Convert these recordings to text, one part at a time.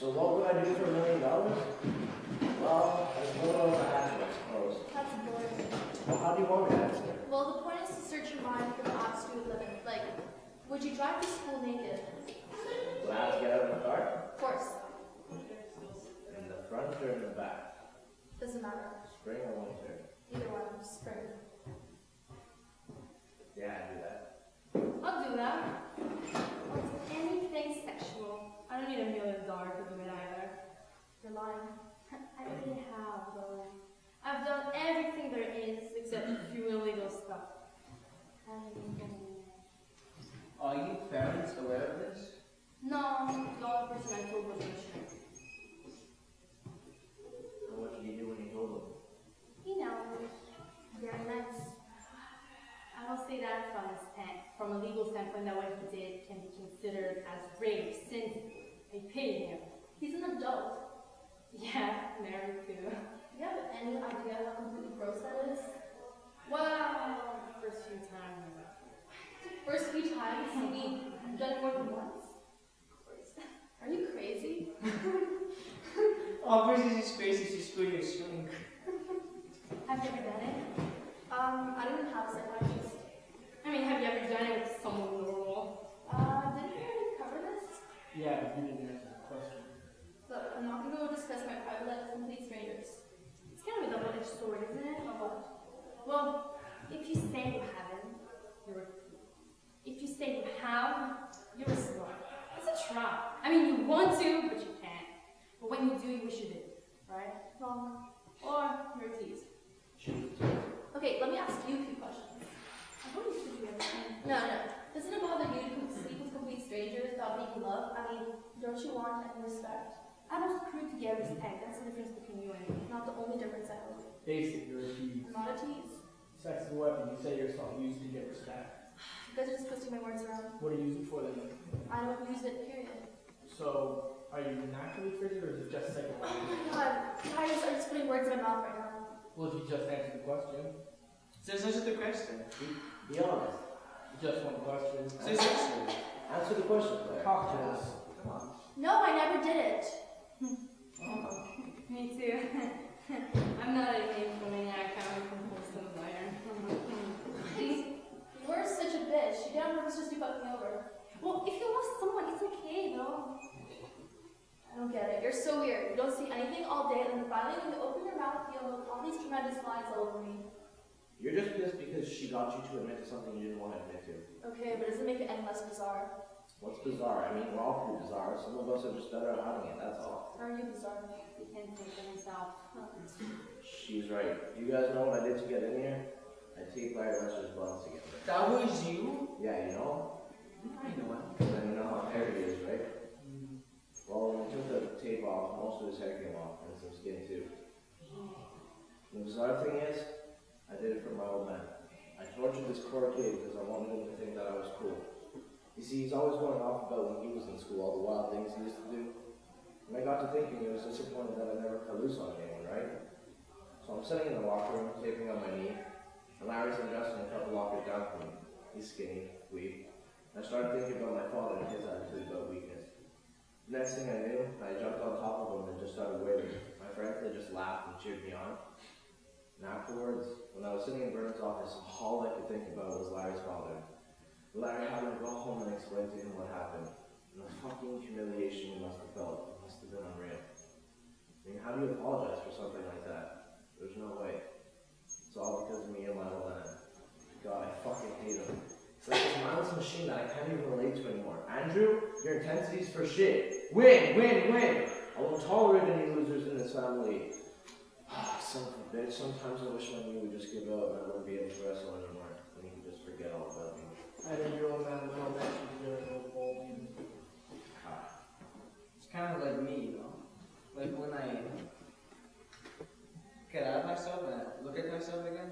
So what would I do for $1 million? Well, I suppose I answer, I suppose. That's boring. Well, how do you want me to answer? Well, the point is to search your mind for the odds to 11. Like, would you drive to school naked? Do I have to get out of the car? Of course. In the front or in the back? Doesn't matter. Spring or winter? Either one. Spring. Yeah, I do that. I'll do that. What's anything sexual? I don't need $1 million to do it either. You're lying. I really have, though. I've done everything there is except a few illegal stuff. Are you parents aware of this? No, the only person I told was my shrink. And what did you do when you told them? He knows. Very nice. I don't say that from a legal standpoint that what he did can be considered as rape since I paid him. He's an adult. Yeah, married too. Do you have any idea how completely gross that is? Well, first few times. First few times? You mean you've done it more than once? Are you crazy? Obviously she's crazy, she's pretty shrink. Have you ever done it? I don't even have a psychiatrist. I mean, have you ever done it with someone normal? Didn't we already cover this? Yeah, but you didn't answer the question. Look, I'm not gonna go discuss my private life with complete strangers. It's kind of a double-edged sword, isn't it? Or what? Well, if you say you haven't, you're a thief. If you say you have, you're a slut. It's a trap. I mean, you want to, but you can't. But when you do, you wish you did. Right? Wrong. Or you're a tease. Okay, let me ask you a few questions. I've already said you everything. No. Doesn't it bother you to sleep with complete strangers without being loved? I mean, don't you want any respect? I don't screw to get respect. That's the difference between you and me. Not the only difference, I hope. Basic, you're a tease. I'm not a tease. Sex is a weapon, you say yourself, use it to get respect. You guys are just twisting my words around. What do you use it for then? I don't use it, period. So, are you naturally frigid or is it just Oh psychological? my god. Guys are just putting words in my mouth right now. Well, if you just answered the question. So it's just a question. Be honest. Just one question. So it's sexual. Answer the question, Claire. Cocktails. Come on. No, I never did it. Me too. I'm not a nymphomaniac, I'm a compulsive liar. You're such a bitch. You get on purpose just to fuck me over. Well, if you love someone, it's okay, though. I don't get it. You're so weird. You don't see anything all day, and then finally when you open your mouth, you have all these tremendous lines all over me. You're just pissed because she got you to admit to something you didn't want to admit to. Okay, but it doesn't make it any less bizarre. What's bizarre? I mean, we're all pretty bizarre. Some of us are just better at hiding it, that's all. How are you bizarre? He can't think of himself. She's right. You guys know what I did to get in here? I taped Larry Lester's buttons together. That was you? Yeah, you know? I know it. And you know how hairy he is, right? Well, when we took the tape off, most of his hair came off, and some skin too. And the bizarre thing is, I did it for my old man. I tortured this poor kid because I wanted him to think that I was cool. You see, he's always going off about when he was in school, all the wild things he used to do. And I got to thinking he was disappointed that I never cut loose on anyone, right? So I'm sitting in the locker room, taping on my knee, and Larry's undressing a couple lockers down from me. He's skinny, weak. And I started thinking about my father and his attitude about weakness. Next thing I knew, I jumped on top of him and just started wailing. My friends, they just laughed and cheered me on. And afterwards, when I was sitting in Vernon's office, all I could think about was Larry's father. Larry had to go home and explain to him what happened. And the fucking humiliation he must have felt. It must have been unreal. I mean, how do you apologize for something like that? There's no way. It's all because of me and my old man. God, I fucking hate him. It's like this mindless machine that I can't even relate to anymore. Andrew, your intensity's for shit. Win, win, win! I won't tolerate any losers in this family. Son of a bitch, sometimes I wish my knee would just give up and I wouldn't be able to wrestle anymore. And he could just forget all about me. I think your old man will mention your old man. It's kind of like me, you know? Like when I get out of myself and I look at myself again,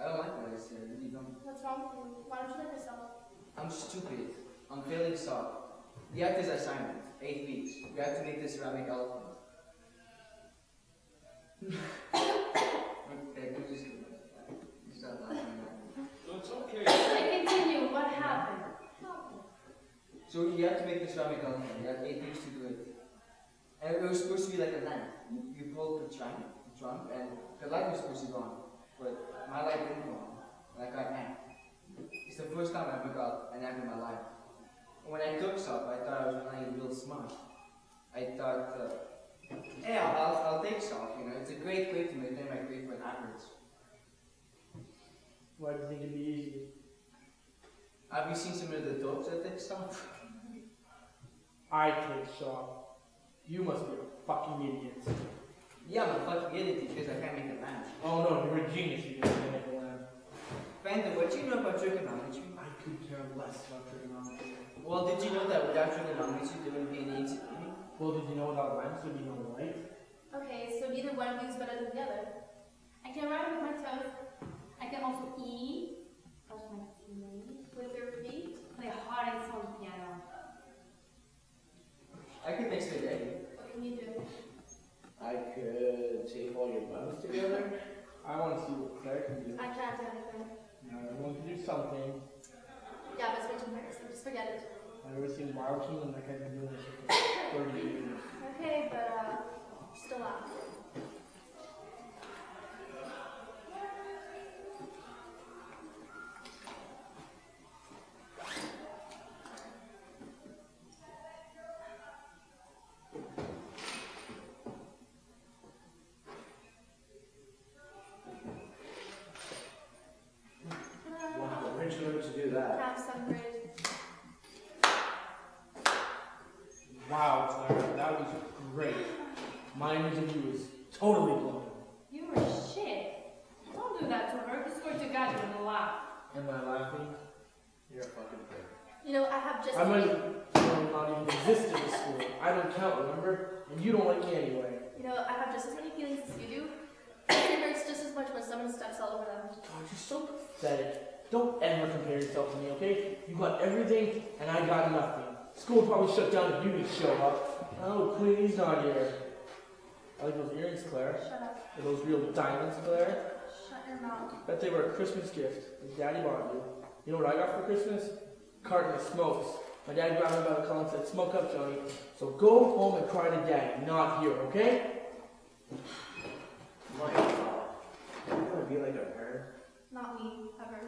I don't like what I say, I really don't. What's wrong with you? Why don't you like yourself? I'm stupid. I'm failing salt. The act is assignment. 8 weeks. We have to make this ceramic elephant. Okay, we just stop laughing now. No, it's okay. I continue, what happened? So you have to make the ceramic elephant. You have 8 weeks to do it. And it was supposed to be like a lamp. You pulled the trunk, and the light was supposed to go on. But my light didn't go on. And I got an amp. It's the first time I ever got an amp in my life. And when I took SOP, I thought I was playing real smart. I thought, yeah, I'll take SOP, you know. It's a great way to maintain my grade point average. Why do you think it'd be easy? Have you seen some of the dopes that take SOP? I take shop. You must be a fucking idiot. Yeah, I'm a fucking idiot because I can't make a lamp. Oh no, you're a genius. You can make a lamp. Panda, what do you know about trigonometry? I could care less about trigonometry. Well, did you know that without trigonometry there wouldn't be any easy? Well, did you know without lamps there'd be no light? Okay, so neither one of you is better than the other. I can rhyme with my toes. I can also eat, brush my teeth with your feet, play a hard and soft piano. I could make spaghetti. What can you do? I could tape all your buttons together. I want to see what Claire can do. I can't do anything. Everyone can do something. Yeah, but it's way too embarrassing. Just forget it. I've never seen Wild King and that guy's been doing this for 30 years. Okay, but still laugh. Wow, where'd you learn to do that? Have some grade. Wow, Claire, that was great. My image of you is totally blown. You were shit. Don't do that to her. I swear to God you're gonna laugh. Am I laughing? You're a fucking prick. You know, I have just. I might not even exist in the school. I don't count, remember? And you don't like me anyway. You know, I have just as many feelings as you do. And it hurts just as much when someone steps all over them. God, you're so pathetic. Don't ever compare yourself to me, okay? You got everything, and I got nothing. School would probably shut down if you didn't show up. Oh, Queenie's not here. I like those earrings, Claire. Shut up. Are those real diamonds, Claire? Shut your mouth. Bet they were a Christmas gift that Daddy bought you. You know what I got for Christmas? Carton of smokes. My dad grabbed me by the collar and said, "Smoke up, Johnny." So go home and cry to Daddy, not here, okay? My God. You're gonna be like a parent. Not me, ever.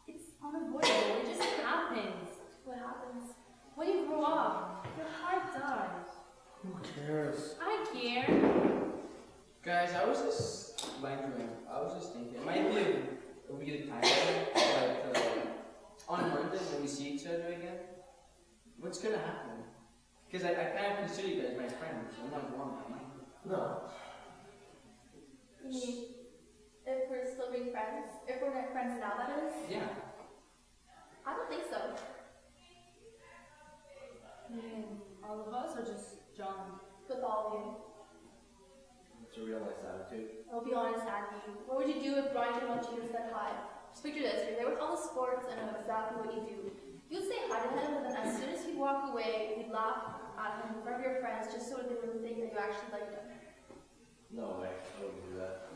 It's unavoidable. It just happens. What happens? When you grow up, your heart dies. Who cares? I care. Guys, I was just wondering, I was just thinking, it might be a weird time, but on Monday when we see each other again, what's gonna happen? Because I can't consider you guys my friends, I'm not one, am I? No. You mean, if we're still being friends? If we're not friends now, that is? Yeah. I don't think so. You mean all of us or just John? With all of you. It's a real nice attitude. I'll be honest, Andy. What would you do if Brian came up to you and said hi? Just picture this. You're there with all the sports and know exactly what you do. You'd say hi to him, and then as soon as he'd walk away, you'd laugh at him in front of your friends just so they wouldn't think that you actually liked him. No way, I wouldn't do that.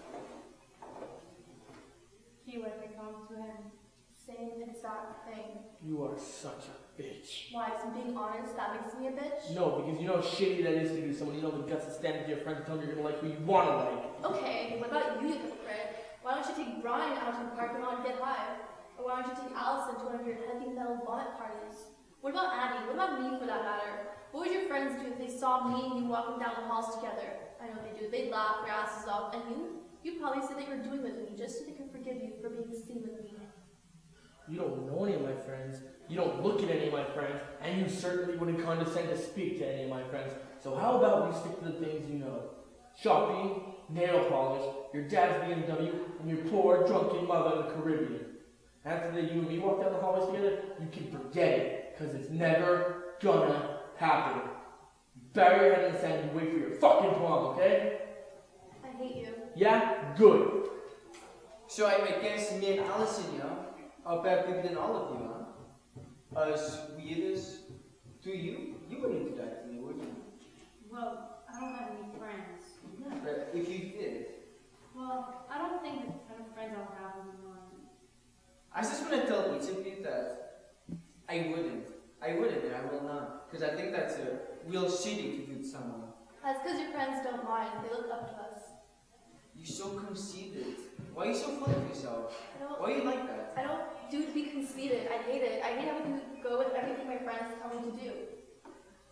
He would come to him. Same exact thing. You are such a bitch. Why? Because I'm being honest, that makes me a bitch? No, because you know how shitty that is to do someone. You know the guts to stand with your friends and tell them you're gonna like who you wanna like. Okay, what about you, you hypocrite? Why don't you take Brian out to the parking lot and get high? Or why don't you take Allison to one of your heavy metal bonnet parties? What about Andy? What about me, for that matter? What would your friends do if they saw me and you walking down the halls together? I know they do. They'd laugh their asses off. And you'd probably say that you're doing with me just so they could forgive you for being seen with me. You don't know any of my friends. You don't look at any of my friends. And you certainly wouldn't condescend to speak to any of my friends. So how about we stick to the things you know? Shopping, nail polish, your dad's BMW, and your poor, drunken mother in the Caribbean. After that you and me walk down the hallways together, you can forget it, because it's never gonna happen. You bury your head in the sand and wait for your fucking prom, okay? I hate you. Yeah? Good. So I guess me and Allison, you know, are better people than all of you, huh? As weird as to you, you wouldn't do that to me, would you? Well, I don't have any friends. Yeah, but if you did, Well, I don't think the kind of friends I'll have anymore. I just want to tell each of you that I wouldn't, and I will not, because I think that's a real shitty to do to someone. That's because your friends don't mind. They look up to us. You're so conceited. Why are you so full of yourself? Why are you like that? I don't do to be conceited. I hate it. I hate having to go with everything my friends tell me to do.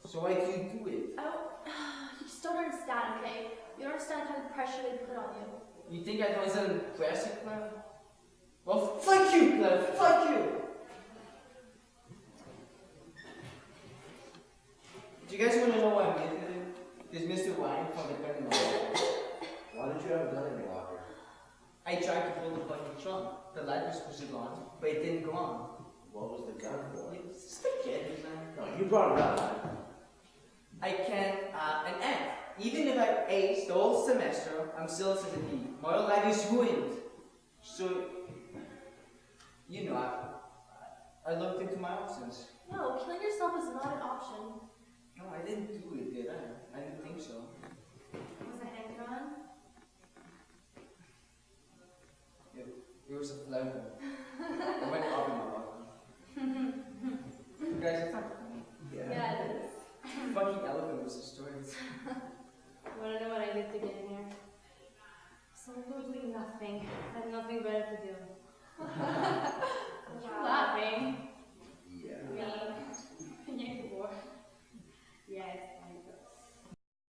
So why do you do it? I don't. You just don't understand, okay? You don't understand the kind of pressure they put on you. You think I don't understand pressure, Clem? Well, fuck you, Clem. Fuck you. Do you guys want to know what I'm into? This Mr. Wine from the gun in my locker. Why did you have a gun in your locker? I tried to pull the fucking trunk. The light was supposed to go on, but it didn't go on. What was the gun for? It's just a kid, man. No, you brought it up, man. I can't an F. Even if I aced the whole semester, I'm still at a B. My whole life is ruined. So, you know, I looked into my options. No, killing yourself is not an option. No, I didn't do it, did I? I didn't think so. Was a handgun? It was a flavor. I went up in my locker. You guys are funny. Yeah, it is. Fucking elephant was the story. Wanna know what I did to get in here? So literally nothing. I had nothing better to do.